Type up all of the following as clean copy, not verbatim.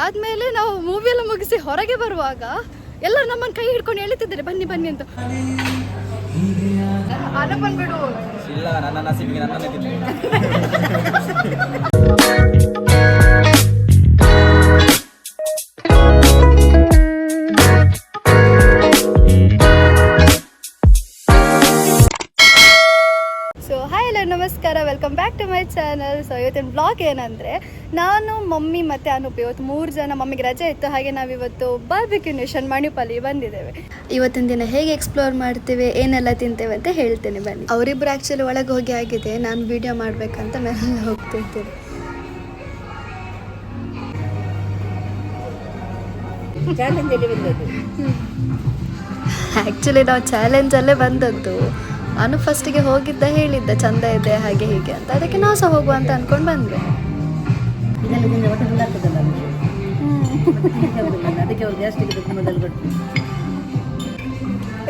ಆದ್ಮೇಲೆ ನಾವು ಮೂವಿ ಎಲ್ಲ ಮುಗಿಸಿ ಹೊರಗೆ ಬರುವಾಗ ಎಲ್ಲರೂ ನಮ್ಮನ್ನು ಕೈ ಹಿಡ್ಕೊಂಡು ಎಳಿತಿದ್ದಾರೆ ಬನ್ನಿ ಬನ್ನಿ ಅಂತ. ಬಂದ್ಬಿಡು ಇಲ್ಲ, ನನ್ನ ನಸೀಬಿಗೆ ನನ್ನನ್ನೇ ತಿಂತೀನಿ. ನಮಸ್ಕಾರ, welcome back to my channel. So ಇವತ್ತಿನ ಬ್ಲಾಗ್ ಏನಂದರೆ, ನಾನು ಮಮ್ಮಿ ಮತ್ತು ಅನೂಪ್ ಇವತ್ತು 3 ಜನ, ಮಮ್ಮಿಗೆ ರಜೆ ಇತ್ತು, ಹಾಗೆ ನಾವಿವತ್ತು ಬಾರ್ಬಿಕ್ಯೂ ನೇಷನ್ ಮಣಿಪಾಲಿ ಬಂದಿದ್ದೇವೆ. ಇವತ್ತಿನ ದಿನ ಹೇಗೆ ಎಕ್ಸ್ಪ್ಲೋರ್ ಮಾಡ್ತೇವೆ, ಏನೆಲ್ಲ ತಿಂತೇವೆ ಅಂತ ಹೇಳ್ತೇನೆ ಬನ್ನಿ. ಅವರಿಬ್ಬರು ಆ್ಯಕ್ಚುಲಿ ಒಳಗೆ ಹೋಗಿ ಆಗಿದೆ, ನಾನು ವಿಡಿಯೋ ಮಾಡಬೇಕಂತ ನಾನು ಹೋಗ್ತಿದ್ದೇನೆ. ಆ್ಯಕ್ಚುಲಿ ನಾವು ಚಾಲೆಂಜಲ್ಲೇ ಬಂದದ್ದು. ನಾನು ಫಸ್ಟಿಗೆ ಹೋಗಿದ್ದ ಹೇಳಿದ್ದ ಚಂದ ಇದೆ ಹಾಗೆ ಹೀಗೆ ಅಂತ, ಅದಕ್ಕೆ ನಾವು ಸಹ ಹೋಗುವ ಅಂತ ಅಂದ್ಕೊಂಡು ಬಂದ್ವಿ.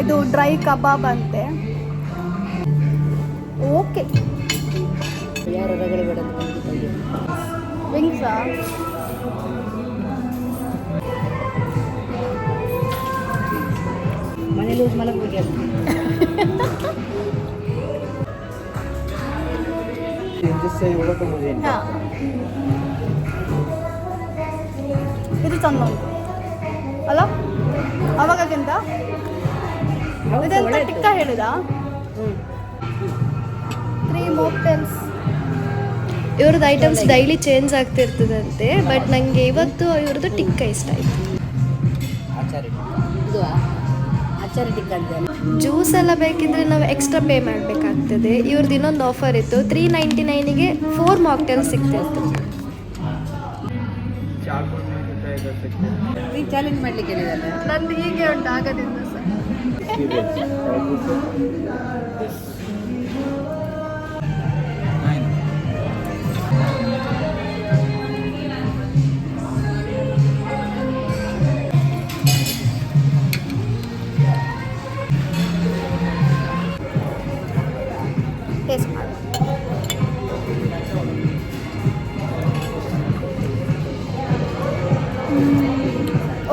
ಇದು ಡ್ರೈ ಕಬಾಬ್ ಅಂತೆ. ಓಕೆ, ವಿಂಗ್ಸಾ? ಮನೇಲಿ ಮಲಗಿ ಇದು ಚಂದ ಉಂಟು ಅಲ್ಲ ಅವಾಗಕ್ಕಿಂತ. ಇದೆಂತ ಟಿಕ್ಕ ಹೇಳಿದ 3 ಮಾಕ್ಟೇಲ್ಸ್. ಇವ್ರದ್ದು ಐಟಮ್ಸ್ ಡೈಲಿ ಚೇಂಜ್ ಆಗ್ತಿರ್ತದಂತೆ, ಬಟ್ ನನಗೆ ಇವತ್ತು ಇವ್ರದ್ದು ಟಿಕ್ಕ ಇಷ್ಟ ಆಯಿತು. ಜ್ಯೂಸ್ ಎಲ್ಲ ಬೇಕಿದ್ರೆ ನಾವು ಎಕ್ಸ್ಟ್ರಾ ಪೇ ಮಾಡಬೇಕಾಗ್ತದೆ. ಇವ್ರದ್ದು ಇನ್ನೊಂದು ಆಫರ್ ಇತ್ತು, 399ಗೆ 4 ಮಾಕ್ಟೇಲ್ ಸಿಗ್ತಿತ್ತು. ಚಾಲೆಂಜ್ ಮಾಡ್ಲಿಕ್ಕೆ ನಂದು ಹೀಗೆ ಉಂಟು ಆಗದಿಂದ ಸರ್. ಟೇಸ್ಟ್ ಮಾಡಿ.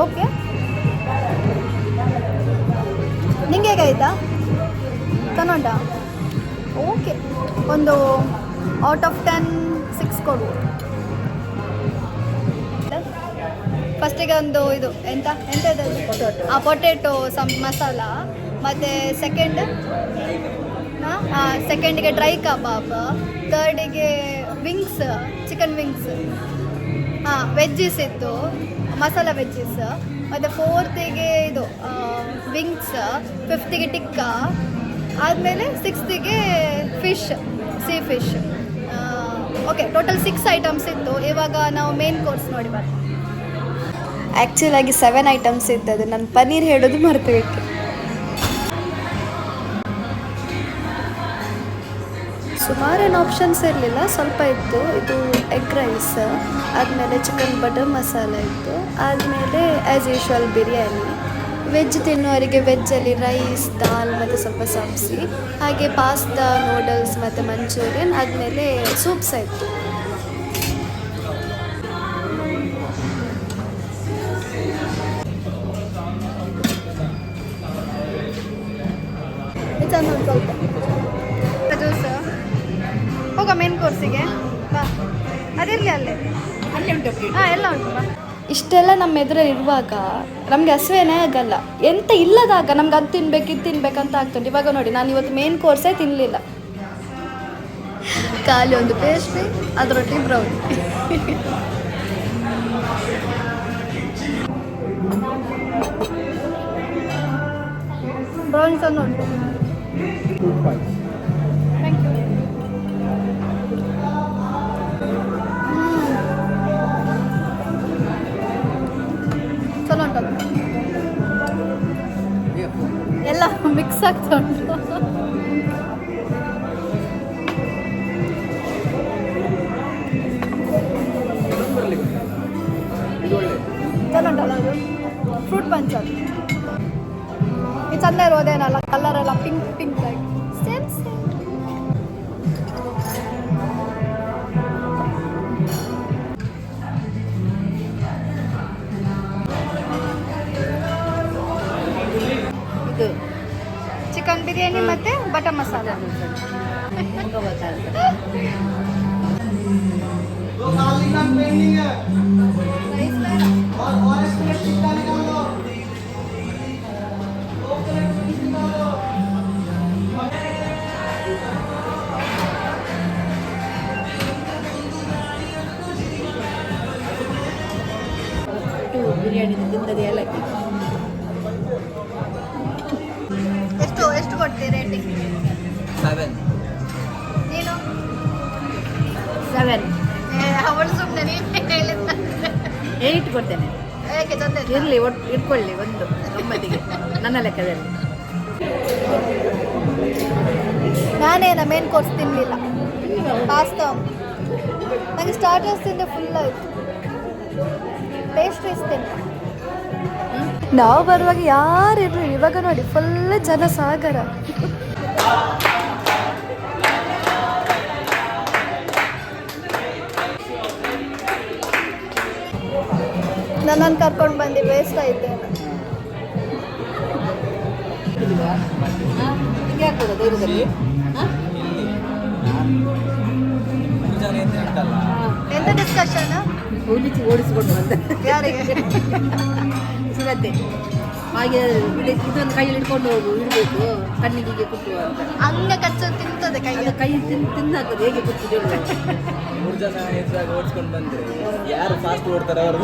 ಓಕೆ, ನಿಂಗೆ ಹೇಗಾಯ್ತಾ? ಚೆನ್ನಾಗ? ಓಕೆ, ಒಂದು ಔಟ್ ಆಫ್ 10 6 ಕೊಡು. ಫಸ್ಟಿಗೆ ಒಂದು ಇದು ಎಂತ ಇದೆ, ಪೊಟೇಟೊ ಸಮ್ ಮಸಾಲ, ಮತ್ತು ಸೆಕೆಂಡಿಗೆ ಡ್ರೈ ಕಬಾಬ್, ಥರ್ಡಿಗೆ ವಿಂಗ್ಸ್, ಚಿಕನ್ ವಿಂಗ್ಸ್, ವೆಜ್ಜೀಸ್ ಇತ್ತು, ಮಸಾಲ ವೆಜ್ಜೀಸ್, ಮತ್ತು 4th ಇದು ವಿಂಗ್ಸ್, 5th ಟಿಕ್ಕ, ಆದಮೇಲೆ 6th fish, sea fish. Okay, total 6 items ಇತ್ತು. ಇವಾಗ ನಾವು ಮೇನ್ ಕೋರ್ಸ್ ನೋಡಿ ಬರ್ತೀವಿ. ಆ್ಯಕ್ಚುಲಾಗಿ 7 ಐಟಮ್ಸ್ ಇದ್ದದು, ನಾನು ಪನ್ನೀರ್ ಹೇಳೋದು ಮರೆತು ಬಿಟ್ಟೆ. ಸುಮಾರೇನು ಆಪ್ಷನ್ಸ್ ಇರಲಿಲ್ಲ, ಸ್ವಲ್ಪ ಇತ್ತು. ಇದು ಎಗ್ ರೈಸ್, ಆದಮೇಲೆ ಚಿಕನ್ ಬಟರ್ ಮಸಾಲ ಇತ್ತು, ಆದಮೇಲೆ ಆ್ಯಸ್ ಯೂಶ್ವಲ್ ಬಿರಿಯಾನಿ. ವೆಜ್ ತಿನ್ನೋರಿಗೆ ವೆಜ್ಜಲ್ಲಿ ರೈಸ್, ದಾಲ್ ಮತ್ತು ಸ್ವಲ್ಪ ಸಬ್ಸಿ, ಹಾಗೆ ಪಾಸ್ತಾ, ನೂಡಲ್ಸ್ ಮತ್ತು ಮಂಚೂರಿಯನ್, ಆದಮೇಲೆ ಸೂಪ್ ಸಹ ಇತ್ತು. ಸ್ವಲ್ಪ ಜ್ಯೂಸ್. ಹೋಗ ಮೇನ್ ಕೋರ್ಸಿಗೆ ಬಾ, ಅದಿರಲಿ ಅಲ್ಲೇ ಉಂಟು. ಎಲ್ಲ ಉಂಟು ಬಾ. ಇಷ್ಟೆಲ್ಲ ನಮ್ಮ ಎದುರು ಇರುವಾಗ ನಮಗೆ ಹಸಿವೇನೇ ಆಗಲ್ಲ. ಎಂತ ಇಲ್ಲದಾಗ ನಮ್ಗೆ ಅದು ತಿನ್ಬೇಕು ಇದು ತಿನ್ಬೇಕಂತ ಆಗ್ತುಂಟು. ಇವಾಗ ನೋಡಿ, ನಾನು ಇವತ್ತು ಮೇನ್ ಕೋರ್ಸೇ ತಿನ್ನಲಿಲ್ಲ, ಖಾಲಿ ಒಂದು ಪೇಸ್ಟ್ರಿ, ಅದರೊಟ್ಟಿಗೆ ಬ್ರೌನಿ. ಬ್ರೌನಿ ಸಣ್ಣ ಉಂಟು. Thank you. ಚಲೋ ಉಂಟಲ್ಲ, ಎಲ್ಲ ಮಿಕ್ಸ್ ಆಗ್ತಾ ಉಂಟು. ಚಲೋ ಉಂಟಲ್ಲ, ಅದು ಫ್ರೂಟ್ ಪಂಚ್. ಅದು ಈ ಚಂದ ಇರೋದೇನಲ್ಲ, ಕಲರೆಲ್ಲ ಪಿಂಕ್ ಪಿಂಕ್ ಆಗಿ ಸೇಮ್ ಸೇಮ್. ಬಿರಿಯಾನಿ ಮತ್ತೆ ಬಟರ್ ಮಸಾಲ. ಬಿರಿಯಾನಿ ತಿಂದದೆ ಏಲಕ್ಕಿ. ಎಷ್ಟು ಕೊಡ್ತೀರಿ ರೇಟಿಂಗ್? 7. ನೀನು 7 ಅವಳು ಸುಮ್ಮನೆ ನೀನು ಹೇಳಿದ್ದ 8 ಕೊಡ್ತೇನೆ. ಯಾಕೆ ತೊಂದರೆ ಇಲ್ಲ? ಇರಲಿ, ಒಟ್ಟು ಇಟ್ಕೊಳ್ಳಿ ಒಂದು ಗಮ್ಮತ್ತಿಗೆ ನನ್ನ ಲೆಕ್ಕದಲ್ಲಿ. ನಾನೇನ ಮೇನ್ ಕೋರ್ಸ್ ತಿನ್ನಲಿಲ್ಲ, ಪಾಸ್ತಾ. ನನಗೆ ಸ್ಟಾರ್ಟರ್ಸ್ ತಿಂದೆ ಫುಲ್ ಆಯಿತು. ಪೇಸ್ಟ್ರೀಸ್ ತಿಂದೆ. ನಾವು ಬರುವಾಗ ಯಾರಿರ್ಲಿ, ಇವಾಗ ನೋಡಿ ಫುಲ್ ಜನಸಾಗರ. ನನ್ನನ್ನು ಕರ್ಕೊಂಡು ಬಂದು ವೇಸ್ಟ್ ಆಯ್ತು. ಹಿಂಗೆ ಆಗ್ತದೆ ಧೈರ್ಯದಲ್ಲಿ. ಮುಂಜಾನೆ ಅಂತ ಹೇಳ್ತಲ್ಲ. ಎಂತ ಡಿಸ್ಕಷನ್? ಓಡಿಸಿಕೊಂಡು ಬಂದ ಯಾರಿಗೆ? ಸುರತೆ ಹಾಗೆ ಇದೊಂದು ಕೈಯಲ್ಲಿ ಇಟ್ಕೊಂಡು ಹೋಗು, ಇಡಬೇಕು ಕಣ್ಣಿಗೆ ಕುಟ್ಟುವ ಅಂತ. ಅಂಗ ಕಚ್ಚ ತಿಂತದೆ ಕೈ. ಅದು ಕೈ ತಿಂದಾಕದು ಹೇಗೆ ಕುಟ್ಟಿದೆ. 3 ಜನ ಎದುರಾಗ ಓಡಿಸ್ಕೊಂಡು ಬಂದ್ರೆ ಯಾರು ಫಾಸ್ಟ್ ಓಡ್ತಾರೆ ಅವರು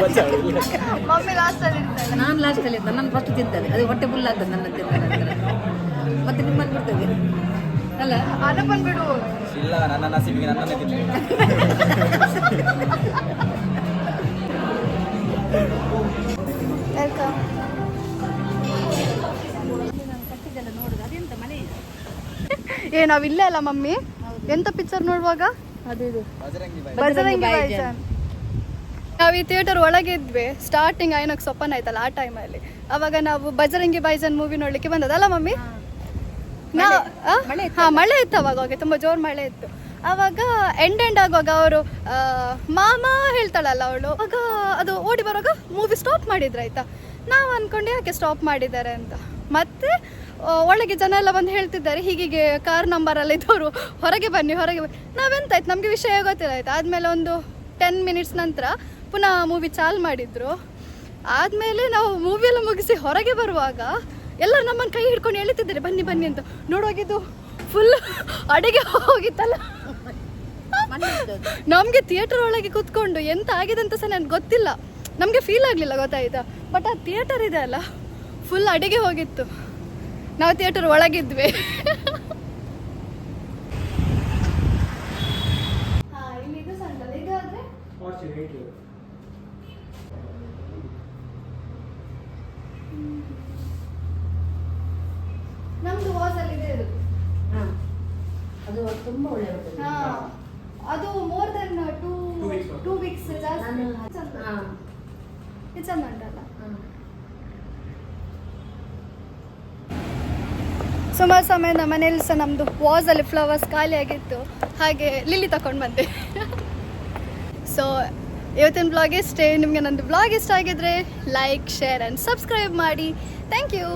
ಬಚಾವಿಲ್ಲ. ಮಮ್ಮಿ ಲಾಸ್ಟ್ ಅಲ್ಲಿ ಇರ್ತಾರೆ. ನಾನು ಲಾಸ್ಟಲ್ಲಿ ನನ್ನ ಫಸ್ಟ್ ತಿಂತದೆ, ಅದು ಹೊಟ್ಟೆ ಫುಲ್ ಆಗ್ತದೆ ನನ್ನ ತಿಂದ ನಂತರ. ಮತ್ತೆ ನಿಮ್ಮನ್ನು ಬಿಡ್ತದೆ ಅಲ್ಲ. ಅನಪನ್ ಬಿಡು. ಇಲ್ಲ, ನನ್ನ ನಸೀಬಿಗೆ ನನ್ನನ್ನೇ ತಿಂತೀನಿ. ವೆಲ್ಕಮ್. ಕಟ್ಟಿದ್ದೆಲ್ಲ ನೋಡುದು ಅದೆಂತ ಮನೆ. ನಾವಿಲ್ಲೇ ಅಲ್ಲ ಮಮ್ಮಿ, ಎಂತ ಪಿಕ್ಚರ್ ನೋಡುವಾಗ? ಅದು ಇದು ಬಜರಂಗಿ ಭಾಯಿಜಾನ್. ನಾವು ಈ ಥಿಯೇಟರ್ ಒಳಗೆ ಇದ್ವಿ. ಸ್ಟಾರ್ಟಿಂಗ್ ಐನಾಕ್ಸ್ ಓಪನ್ ಆಯ್ತಲ್ಲ ಆ ಟೈಮಲ್ಲಿ. ಅವಾಗ ನಾವು ಬಜರಂಗಿ ಭಾಯಿಜಾನ್ ಮೂವಿ ನೋಡ್ಲಿಕ್ಕೆ ಬಂದದಲ್ಲ ಮಮ್ಮಿ. ಮಳೆ ಇತ್ತು ಅವಾಗ, ತುಂಬ ಜೋರು ಮಳೆ ಇತ್ತು. ಆವಾಗ ಎಂಡ್ ಆಗುವಾಗ ಅವರು ಮಾಮ ಹೇಳ್ತಾಳಲ್ಲ ಅವಳು, ಆಗ ಅದು ಓಡಿ ಬರುವಾಗ ಮೂವಿ ಸ್ಟಾಪ್ ಮಾಡಿದ್ರು ಆಯ್ತಾ. ನಾವು ಅಂದ್ಕೊಂಡು ಯಾಕೆ ಸ್ಟಾಪ್ ಮಾಡಿದ್ದಾರೆ ಅಂತ. ಮತ್ತೆ ಒಳಗೆ ಜನ ಎಲ್ಲ ಬಂದು ಹೇಳ್ತಿದ್ದಾರೆ ಹೀಗೆ ಕಾರ್ ನಂಬರಲ್ಲಿ ಇದ್ದವರು ಹೊರಗೆ ಬನ್ನಿ. ನಾವೆಂತಾಯ್ತು, ನಮಗೆ ವಿಷಯ ಗೊತ್ತಿಲ್ಲ ಆಯ್ತು. ಆದಮೇಲೆ ಒಂದು 10 ಮಿನಿಟ್ಸ್ ನಂತರ ಪುನಃ ಮೂವಿ ಚಾಲು ಮಾಡಿದ್ರು. ಆದಮೇಲೆ ನಾವು ಮೂವಿ ಎಲ್ಲ ಮುಗಿಸಿ ಹೊರಗೆ ಬರುವಾಗ ಎಲ್ಲರೂ ನಮ್ಮನ್ನು ಕೈ ಹಿಡ್ಕೊಂಡು ಎಳಿತಿದ್ದಾರೆ ಬನ್ನಿ ಬನ್ನಿ ಅಂತ. ನೋಡುವಾಗಿದ್ದು ಫುಲ್ ಅಡಿಗೆ ಹೋಗಿತ್ತಲ್ಲ. ನಮಗೆ ಥಿಯೇಟರ್ ಒಳಗೆ ಕೂತ್ಕೊಂಡು ಎಂತ ಆಗಿದೆ ಅಂತ ಸಹ ನನಗೆ ಗೊತ್ತಿಲ್ಲ, ನಮಗೆ ಫೀಲ್ ಆಗಲಿಲ್ಲ, ಗೊತ್ತಾಯ್ತಾ. ಬಟ್ ಆ ಥಿಯೇಟರ್ ಇದೆ ಅಲ್ಲ, ಫುಲ್ ಅಡಿಗೆ ಹೋಗಿತ್ತು. ನಾವು ಥಿಯೇಟರ್ ಒಳಗಿದ್ವಿ. ನಮ್ದು ವಾಸಲ್ಲಿ ಇದೆ ಅದು. ಅದು ತುಂಬ ಒಳ್ಳೆ. ಅದು ಮೋರ್ ದೆನ್ 2 ವೀಕ್ಸ್ ಜಾಸ್ತಿ ಚಂದ ಉಂಟಲ್ಲ. ಸುಮಾರು ಸಮಯ ನಮ್ಮ ಮನೇಲಿ ಸಹ ನಮ್ಮದು ವಾಸಲ್ಲಿ ಫ್ಲವರ್ಸ್ ಖಾಲಿ ಆಗಿತ್ತು, ಹಾಗೆ ಲಿಲ್ಲಿ ತಗೊಂಡು ಬಂದೆ. ಸೊ ಇವತ್ತಿನ ಬ್ಲಾಗ್ ಇಷ್ಟೇ. ನಿಮಗೆ ನಂದು ಬ್ಲಾಗ್ ಇಷ್ಟ ಆಗಿದ್ರೆ ಲೈಕ್, ಶೇರ್ ಆ್ಯಂಡ್ ಸಬ್ಸ್ಕ್ರೈಬ್ ಮಾಡಿ. Thank you.